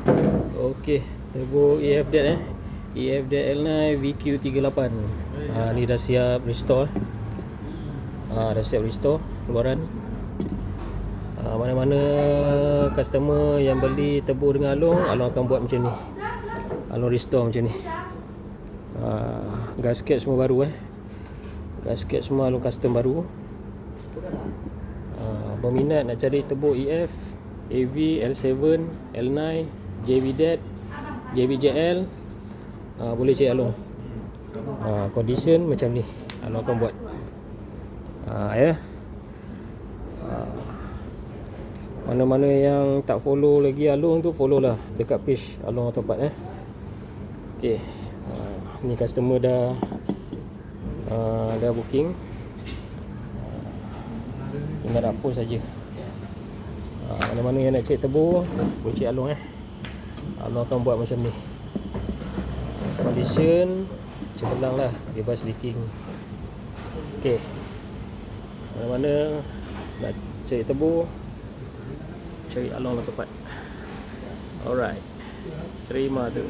Okey, turbo EF dead EF dead L9 VQ38. Ni dah siap restore. Dah siap restore luaran. Mana-mana customer yang beli turbo dengan Along akan buat macam ni. Along restore macam ni. Gasket semua baru Gasket semua Along custom baru. Berminat nak cari turbo EF, AV, L7, L9, JVDET, JVJL, boleh cari Along. Condition macam ni Along akan buat. Mana-mana yang tak follow lagi Along tu, follow lah dekat page Along Autopart Okay. Ni customer dah booking. Tinggal nak post saja. Mana-mana yang nak cek turbo, boleh cek Along Along akan buat macam ni. Condition cemerlang lah, bebas leaking. Okay. Mana-mana nak cek turbo, cari Along Autopart. Alright. Terima tu.